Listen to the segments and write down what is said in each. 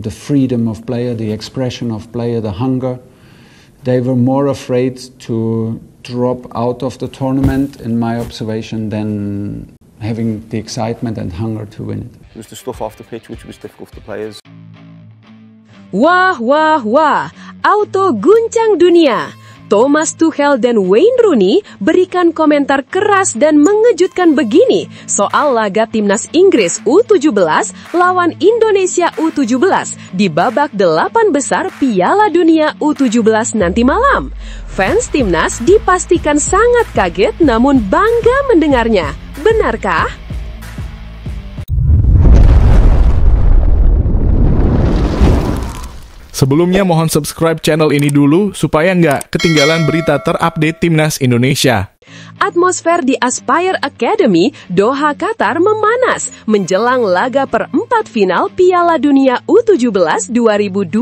the freedom of player, the expression of player, the hunger. They were more afraid to drop out of the tournament, in my observation, than having the excitement and hunger to win it. It was the stuff off the pitch which was difficult for the players. Wah, wah, wah, auto guncang dunia. Thomas Tuchel dan Wayne Rooney berikan komentar keras dan mengejutkan begini soal laga timnas Inggris U17 lawan Indonesia U17 di babak 8 besar Piala Dunia U17 nanti malam. Fans timnas dipastikan sangat kaget namun bangga mendengarnya. Benarkah? Sebelumnya mohon subscribe channel ini dulu supaya nggak ketinggalan berita terupdate Timnas Indonesia. Atmosfer di Aspire Academy, Doha, Qatar memanas menjelang laga perempat final Piala Dunia U17 2025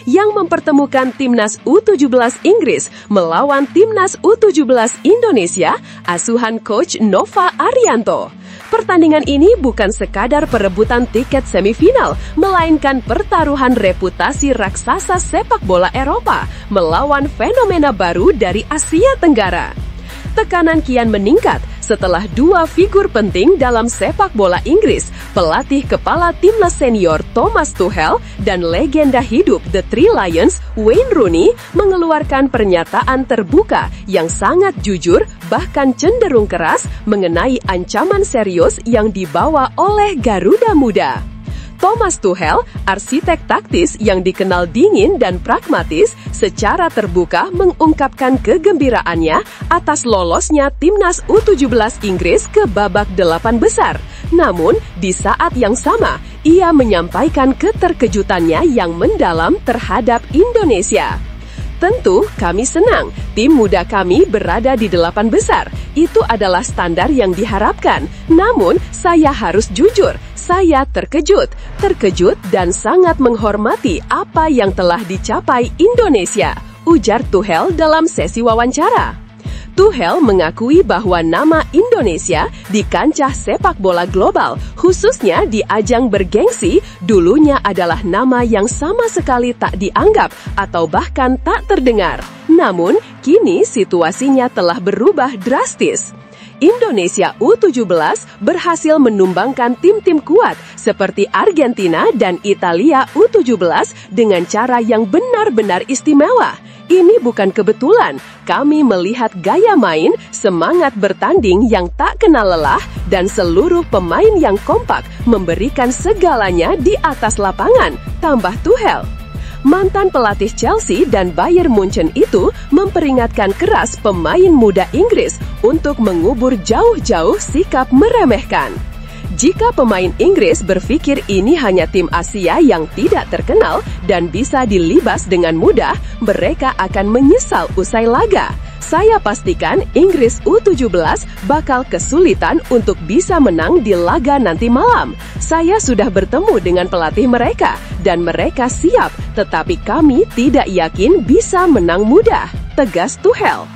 yang mempertemukan Timnas U17 Inggris melawan Timnas U17 Indonesia asuhan Coach Nova Arianto. Pertandingan ini bukan sekadar perebutan tiket semifinal, melainkan pertaruhan reputasi raksasa sepak bola Eropa melawan fenomena baru dari Asia Tenggara. Tekanan kian meningkat setelah dua figur penting dalam sepak bola Inggris, pelatih kepala timnas senior Thomas Tuchel dan legenda hidup The Three Lions Wayne Rooney mengeluarkan pernyataan terbuka yang sangat jujur bahkan cenderung keras mengenai ancaman serius yang dibawa oleh Garuda Muda. Thomas Tuchel, arsitek taktis yang dikenal dingin dan pragmatis, secara terbuka mengungkapkan kegembiraannya atas lolosnya timnas U17 Inggris ke babak 8 besar. Namun, di saat yang sama, ia menyampaikan keterkejutannya yang mendalam terhadap Indonesia. Tentu kami senang, tim muda kami berada di 8 besar. Itu adalah standar yang diharapkan. Namun, saya harus jujur, saya terkejut dan sangat menghormati apa yang telah dicapai Indonesia, ujar Tuchel dalam sesi wawancara. Tuchel mengakui bahwa nama Indonesia di kancah sepak bola global, khususnya di ajang bergengsi, dulunya adalah nama yang sama sekali tak dianggap atau bahkan tak terdengar. Namun, kini situasinya telah berubah drastis. Indonesia U17 berhasil menumbangkan tim-tim kuat seperti Argentina dan Italia U17 dengan cara yang benar-benar istimewa. Ini bukan kebetulan, kami melihat gaya main, semangat bertanding yang tak kenal lelah, dan seluruh pemain yang kompak memberikan segalanya di atas lapangan, tambah Tuchel. Mantan pelatih Chelsea dan Bayern Munchen itu memperingatkan keras pemain muda Inggris untuk mengubur jauh-jauh sikap meremehkan. Jika pemain Inggris berpikir ini hanya tim Asia yang tidak terkenal dan bisa dilibas dengan mudah, mereka akan menyesal usai laga. Saya pastikan Inggris U17 bakal kesulitan untuk bisa menang di laga nanti malam. Saya sudah bertemu dengan pelatih mereka dan mereka siap, tetapi kami tidak yakin bisa menang mudah, tegas Tuchel.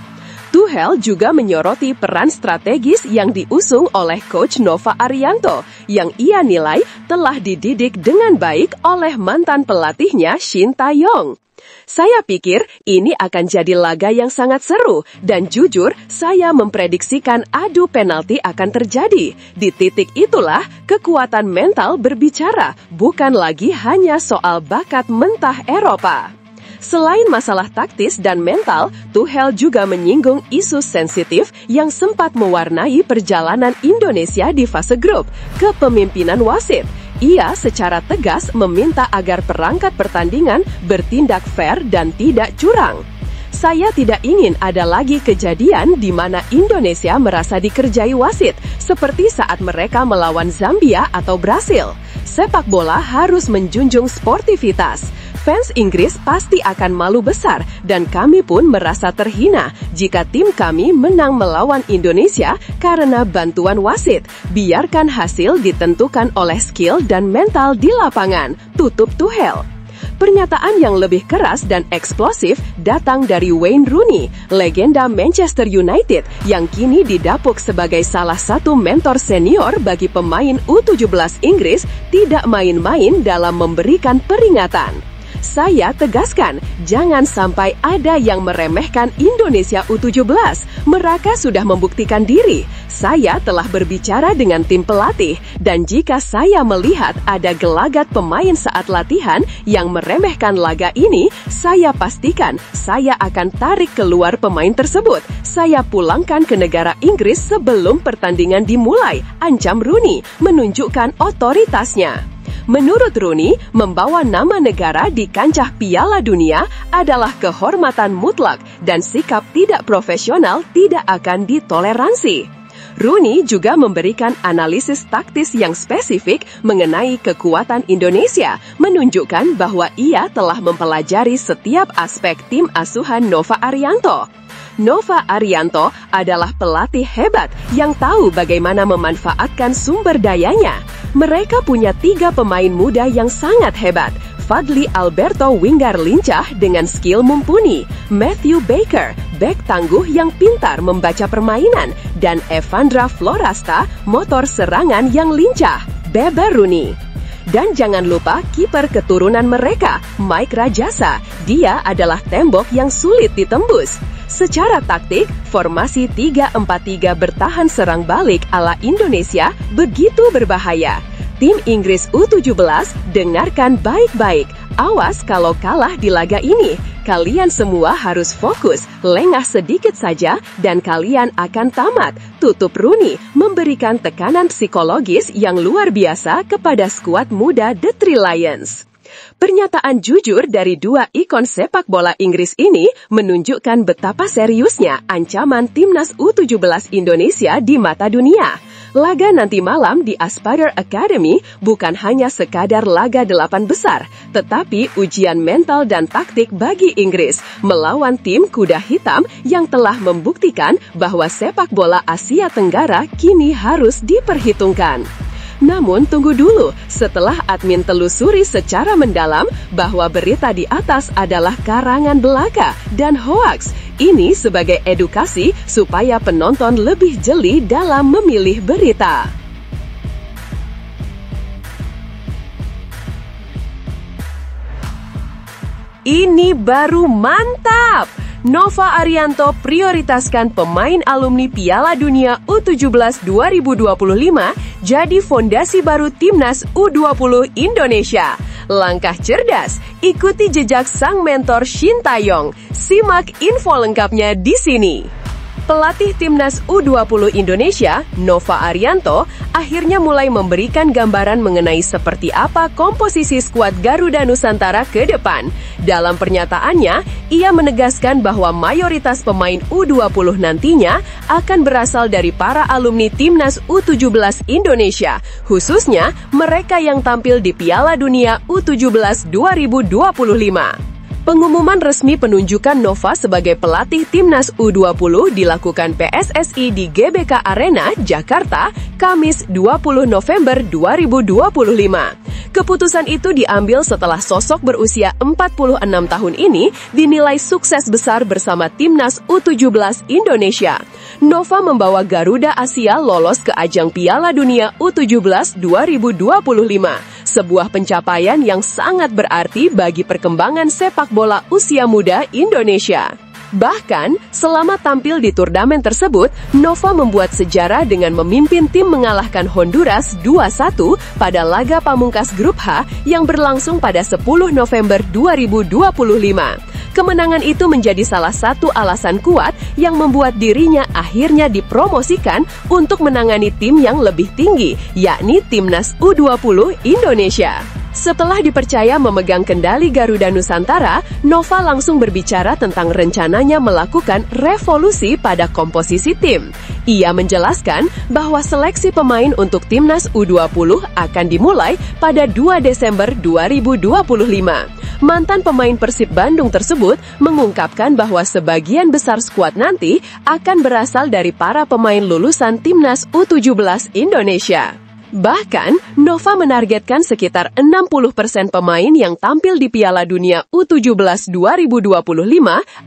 Tuchel juga menyoroti peran strategis yang diusung oleh Coach Nova Arianto yang ia nilai telah dididik dengan baik oleh mantan pelatihnya Shin Tae-yong. Saya pikir ini akan jadi laga yang sangat seru dan jujur saya memprediksikan adu penalti akan terjadi. Di titik itulah kekuatan mental berbicara, bukan lagi hanya soal bakat mentah Eropa. Selain masalah taktis dan mental, Tuchel juga menyinggung isu sensitif yang sempat mewarnai perjalanan Indonesia di fase grup, kepemimpinan wasit. Ia secara tegas meminta agar perangkat pertandingan bertindak fair dan tidak curang. Saya tidak ingin ada lagi kejadian di mana Indonesia merasa dikerjai wasit, seperti saat mereka melawan Zambia atau Brasil. Sepak bola harus menjunjung sportivitas. Fans Inggris pasti akan malu besar dan kami pun merasa terhina jika tim kami menang melawan Indonesia karena bantuan wasit. Biarkan hasil ditentukan oleh skill dan mental di lapangan, tutup Tuchel. Pernyataan yang lebih keras dan eksplosif datang dari Wayne Rooney, legenda Manchester United yang kini didapuk sebagai salah satu mentor senior bagi pemain U17 Inggris tidak main-main dalam memberikan peringatan. Saya tegaskan, jangan sampai ada yang meremehkan Indonesia U17. Mereka sudah membuktikan diri. Saya telah berbicara dengan tim pelatih, dan jika saya melihat ada gelagat pemain saat latihan yang meremehkan laga ini, saya pastikan saya akan tarik keluar pemain tersebut. Saya pulangkan ke negara Inggris sebelum pertandingan dimulai, ancam Rooney, menunjukkan otoritasnya. Menurut Rooney, membawa nama negara di kancah Piala Dunia adalah kehormatan mutlak dan sikap tidak profesional tidak akan ditoleransi. Rooney juga memberikan analisis taktis yang spesifik mengenai kekuatan Indonesia, menunjukkan bahwa ia telah mempelajari setiap aspek tim asuhan Nova Arianto. Nova Arianto adalah pelatih hebat yang tahu bagaimana memanfaatkan sumber dayanya. Mereka punya 3 pemain muda yang sangat hebat. Fadli Alberto Winggar lincah dengan skill mumpuni, Matthew Baker, bek tangguh yang pintar membaca permainan, dan Evandra Florasta, motor serangan yang lincah, Bebe Rooney. Dan jangan lupa kiper keturunan mereka, Mike Rajasa. Dia adalah tembok yang sulit ditembus. Secara taktik, formasi 3-4-3 bertahan serang balik ala Indonesia begitu berbahaya. Tim Inggris U17, dengarkan baik-baik. Awas kalau kalah di laga ini. Kalian semua harus fokus, lengah sedikit saja, dan kalian akan tamat. Tutup Rooney memberikan tekanan psikologis yang luar biasa kepada skuad muda The Three Lions. Pernyataan jujur dari 2 ikon sepak bola Inggris ini menunjukkan betapa seriusnya ancaman timnas U17 Indonesia di mata dunia. Laga nanti malam di Aspire Academy bukan hanya sekadar laga 8 besar, tetapi ujian mental dan taktik bagi Inggris melawan tim kuda hitam yang telah membuktikan bahwa sepak bola Asia Tenggara kini harus diperhitungkan. Namun tunggu dulu, setelah admin telusuri secara mendalam bahwa berita di atas adalah karangan belaka dan hoaks. Ini sebagai edukasi supaya penonton lebih jeli dalam memilih berita. Ini baru mantap! Nova Arianto prioritaskan pemain alumni Piala Dunia U17 2025 jadi fondasi baru timnas U20 Indonesia. Langkah cerdas, ikuti jejak sang mentor Shin Taeyong. Simak info lengkapnya di sini. Pelatih timnas U20 Indonesia, Nova Arianto, akhirnya mulai memberikan gambaran mengenai seperti apa komposisi skuad Garuda Nusantara ke depan. Dalam pernyataannya, ia menegaskan bahwa mayoritas pemain U20 nantinya akan berasal dari para alumni timnas U17 Indonesia, khususnya mereka yang tampil di Piala Dunia U17 2025. Pengumuman resmi penunjukan Nova sebagai pelatih timnas U20 dilakukan PSSI di GBK Arena, Jakarta, Kamis 20 November 2025. Keputusan itu diambil setelah sosok berusia 46 tahun ini dinilai sukses besar bersama timnas U17 Indonesia. Nova membawa Garuda Asia lolos ke ajang Piala Dunia U17 2025. Sebuah pencapaian yang sangat berarti bagi perkembangan sepak bola usia muda Indonesia. Bahkan, selama tampil di turnamen tersebut, Nova membuat sejarah dengan memimpin tim mengalahkan Honduras 2-1 pada laga pamungkas Grup H yang berlangsung pada 10 November 2025. Kemenangan itu menjadi salah satu alasan kuat yang membuat dirinya akhirnya dipromosikan untuk menangani tim yang lebih tinggi, yakni Timnas U20 Indonesia. Setelah dipercaya memegang kendali Garuda Nusantara, Nova langsung berbicara tentang rencananya melakukan revolusi pada komposisi tim. Ia menjelaskan bahwa seleksi pemain untuk Timnas U20 akan dimulai pada 2 Desember 2025. Mantan pemain Persib Bandung tersebut mengungkapkan bahwa sebagian besar skuad nanti akan berasal dari para pemain lulusan Timnas U17 Indonesia. Bahkan, Nova menargetkan sekitar 60% pemain yang tampil di Piala Dunia U17 2025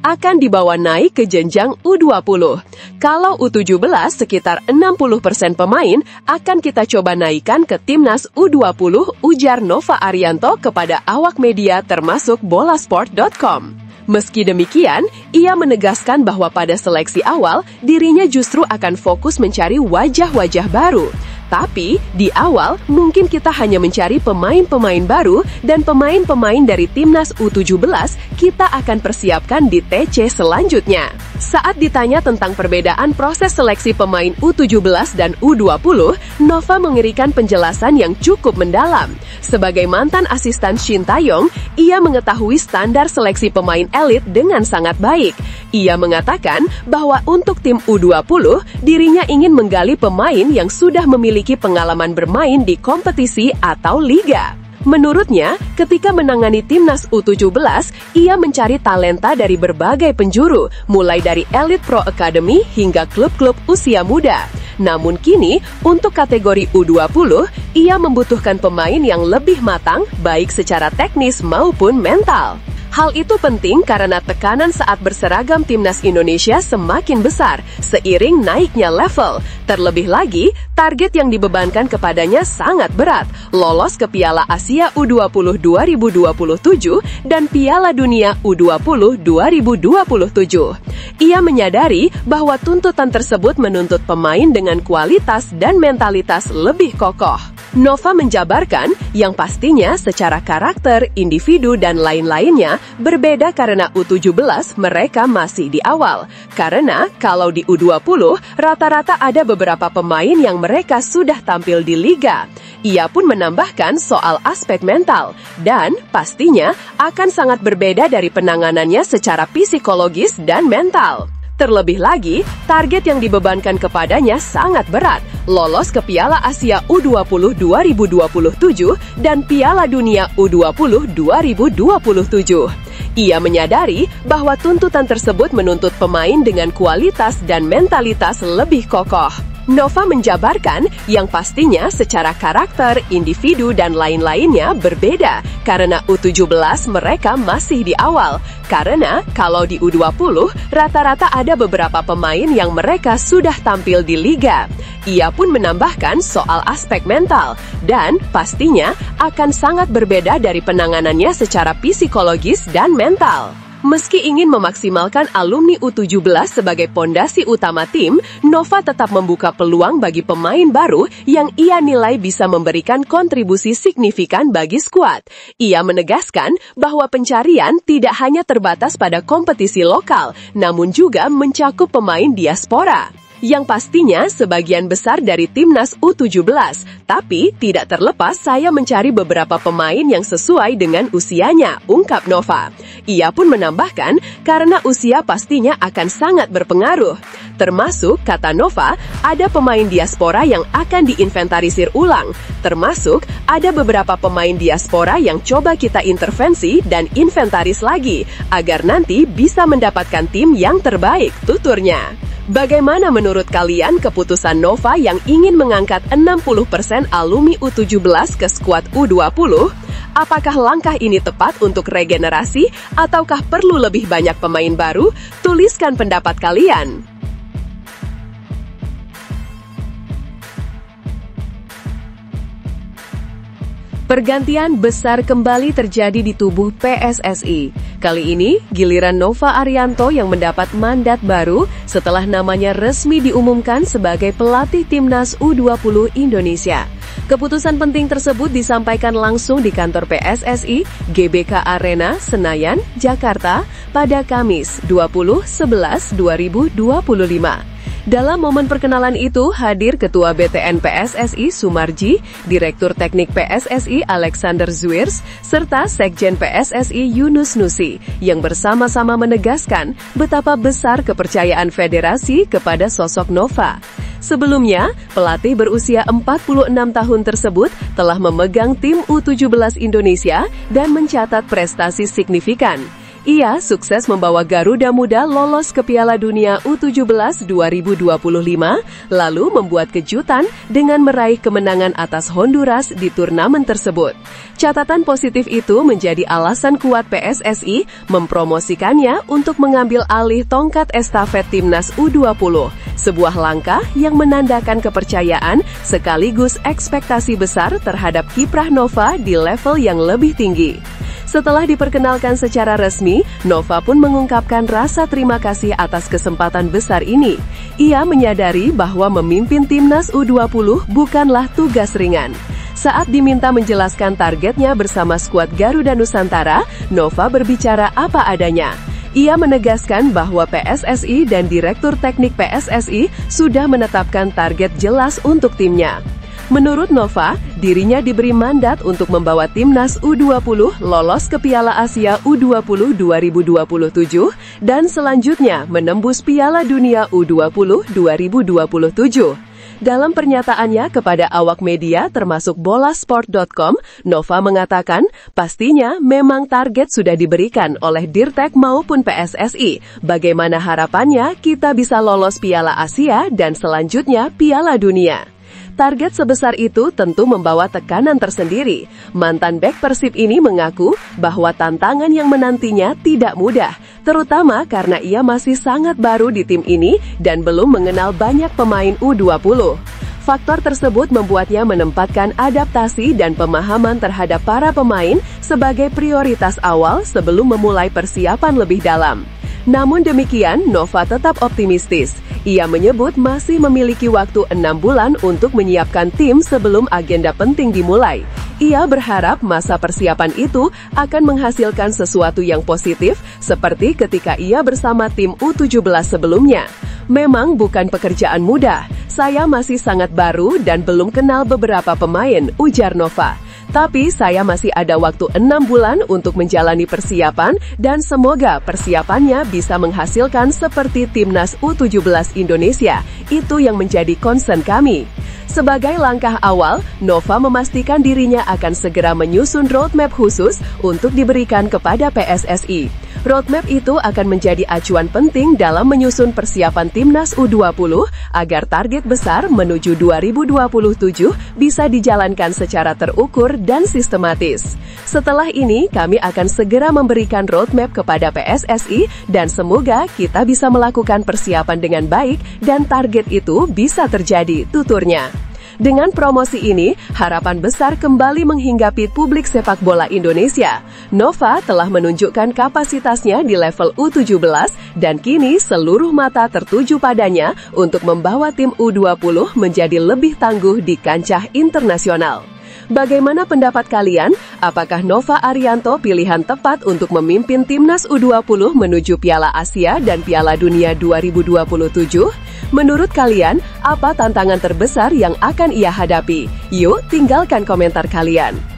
akan dibawa naik ke jenjang U20. Kalau U17, sekitar 60% pemain akan kita coba naikkan ke Timnas U20, ujar Nova Arianto kepada awak media termasuk bolasport.com. Meski demikian, ia menegaskan bahwa pada seleksi awal, dirinya justru akan fokus mencari wajah-wajah baru. Tapi, di awal, mungkin kita hanya mencari pemain-pemain baru dan pemain-pemain dari Timnas U17 kita akan persiapkan di TC selanjutnya. Saat ditanya tentang perbedaan proses seleksi pemain U17 dan U20, Nova memberikan penjelasan yang cukup mendalam. Sebagai mantan asisten Shin Taeyong, ia mengetahui standar seleksi pemain elit dengan sangat baik. Ia mengatakan bahwa untuk tim U20, dirinya ingin menggali pemain yang sudah memiliki pengalaman bermain di kompetisi atau liga. Menurutnya, ketika menangani Timnas U17, ia mencari talenta dari berbagai penjuru, mulai dari Elite Pro Academy hingga klub-klub usia muda. Namun kini, untuk kategori U20, ia membutuhkan pemain yang lebih matang, baik secara teknis maupun mental. Hal itu penting karena tekanan saat berseragam Timnas Indonesia semakin besar, seiring naiknya level. Terlebih lagi, target yang dibebankan kepadanya sangat berat, lolos ke Piala Asia U20 2027 dan Piala Dunia U20 2027. Ia menyadari bahwa tuntutan tersebut menuntut pemain dengan kualitas dan mentalitas lebih kokoh. Nova menjabarkan yang pastinya secara karakter, individu, dan lain-lainnya berbeda karena U17 mereka masih di awal. Karena kalau di U20, rata-rata ada beberapa pemain yang mereka sudah tampil di liga. Ia pun menambahkan soal aspek mental, dan pastinya akan sangat berbeda dari penanganannya secara psikologis dan mental. Terlebih lagi, target yang dibebankan kepadanya sangat berat, lolos ke Piala Asia U20 2027 dan Piala Dunia U20 2027. Ia menyadari bahwa tuntutan tersebut menuntut pemain dengan kualitas dan mentalitas lebih kokoh. Nova menjabarkan yang pastinya secara karakter, individu, dan lain-lainnya berbeda karena U17 mereka masih di awal. Karena kalau di U20, rata-rata ada beberapa pemain yang mereka sudah tampil di liga. Ia pun menambahkan soal aspek mental, dan pastinya akan sangat berbeda dari penanganannya secara psikologis dan mental. Meski ingin memaksimalkan alumni U17 sebagai pondasi utama tim, Nova tetap membuka peluang bagi pemain baru yang ia nilai bisa memberikan kontribusi signifikan bagi skuad. Ia menegaskan bahwa pencarian tidak hanya terbatas pada kompetisi lokal, namun juga mencakup pemain diaspora. Yang pastinya sebagian besar dari Timnas U17, tapi tidak terlepas saya mencari beberapa pemain yang sesuai dengan usianya, ungkap Nova. Ia pun menambahkan karena usia pastinya akan sangat berpengaruh. Termasuk, kata Nova, ada pemain diaspora yang akan diinventarisir ulang. Termasuk, ada beberapa pemain diaspora yang coba kita intervensi dan inventaris lagi, agar nanti bisa mendapatkan tim yang terbaik, tuturnya. Bagaimana menurut kalian keputusan Nova yang ingin mengangkat 60% alumni U17 ke skuad U20? Apakah langkah ini tepat untuk regenerasi ataukah perlu lebih banyak pemain baru? Tuliskan pendapat kalian. Pergantian besar kembali terjadi di tubuh PSSI. Kali ini, giliran Nova Arianto yang mendapat mandat baru setelah namanya resmi diumumkan sebagai pelatih Timnas U20 Indonesia. Keputusan penting tersebut disampaikan langsung di kantor PSSI, GBK Arena, Senayan, Jakarta, pada Kamis 20/11/2025. Dalam momen perkenalan itu hadir Ketua BTN PSSI Sumarji, Direktur Teknik PSSI Alexander Zwiers, serta Sekjen PSSI Yunus Nusi, yang bersama-sama menegaskan betapa besar kepercayaan federasi kepada sosok Nova. Sebelumnya, pelatih berusia 46 tahun tersebut telah memegang tim U17 Indonesia dan mencatat prestasi signifikan. Ia sukses membawa Garuda Muda lolos ke Piala Dunia U17 2025, lalu membuat kejutan dengan meraih kemenangan atas Honduras di turnamen tersebut. Catatan positif itu menjadi alasan kuat PSSI mempromosikannya untuk mengambil alih tongkat estafet Timnas U20, sebuah langkah yang menandakan kepercayaan sekaligus ekspektasi besar terhadap kiprah Nova di level yang lebih tinggi. Setelah diperkenalkan secara resmi, Nova pun mengungkapkan rasa terima kasih atas kesempatan besar ini. Ia menyadari bahwa memimpin Timnas U20 bukanlah tugas ringan. Saat diminta menjelaskan targetnya bersama skuad Garuda Nusantara, Nova berbicara apa adanya. Ia menegaskan bahwa PSSI dan Direktur Teknik PSSI sudah menetapkan target jelas untuk timnya. Menurut Nova, dirinya diberi mandat untuk membawa Timnas U20 lolos ke Piala Asia U20 2027 dan selanjutnya menembus Piala Dunia U20 2027. Dalam pernyataannya kepada awak media termasuk bolasport.com, Nova mengatakan pastinya memang target sudah diberikan oleh Dirtek maupun PSSI. Bagaimana harapannya kita bisa lolos Piala Asia dan selanjutnya Piala Dunia. Target sebesar itu tentu membawa tekanan tersendiri. Mantan bek Persib ini mengaku bahwa tantangan yang menantinya tidak mudah, terutama karena ia masih sangat baru di tim ini dan belum mengenal banyak pemain U20. Faktor tersebut membuatnya menempatkan adaptasi dan pemahaman terhadap para pemain sebagai prioritas awal sebelum memulai persiapan lebih dalam. Namun demikian, Nova tetap optimistis. Ia menyebut masih memiliki waktu 6 bulan untuk menyiapkan tim sebelum agenda penting dimulai. Ia berharap masa persiapan itu akan menghasilkan sesuatu yang positif seperti ketika ia bersama tim U17 sebelumnya. Memang bukan pekerjaan mudah. Saya masih sangat baru dan belum kenal beberapa pemain, ujar Nova. Tapi saya masih ada waktu 6 bulan untuk menjalani persiapan dan semoga persiapannya bisa menghasilkan seperti Timnas U17 Indonesia. Itu yang menjadi concern kami. Sebagai langkah awal, Nova memastikan dirinya akan segera menyusun roadmap khusus untuk diberikan kepada PSSI. Roadmap itu akan menjadi acuan penting dalam menyusun persiapan Timnas U20 agar target besar menuju 2027 bisa dijalankan secara terukur dan sistematis. Setelah ini, kami akan segera memberikan roadmap kepada PSSI dan semoga kita bisa melakukan persiapan dengan baik dan target itu bisa terjadi, tuturnya. Dengan promosi ini, harapan besar kembali menghinggapi publik sepak bola Indonesia. Nova telah menunjukkan kapasitasnya di level U17 dan kini seluruh mata tertuju padanya untuk membawa tim U20 menjadi lebih tangguh di kancah internasional. Bagaimana pendapat kalian? Apakah Nova Arianto pilihan tepat untuk memimpin Timnas U20 menuju Piala Asia dan Piala Dunia 2027? Menurut kalian, apa tantangan terbesar yang akan ia hadapi? Yuk, tinggalkan komentar kalian.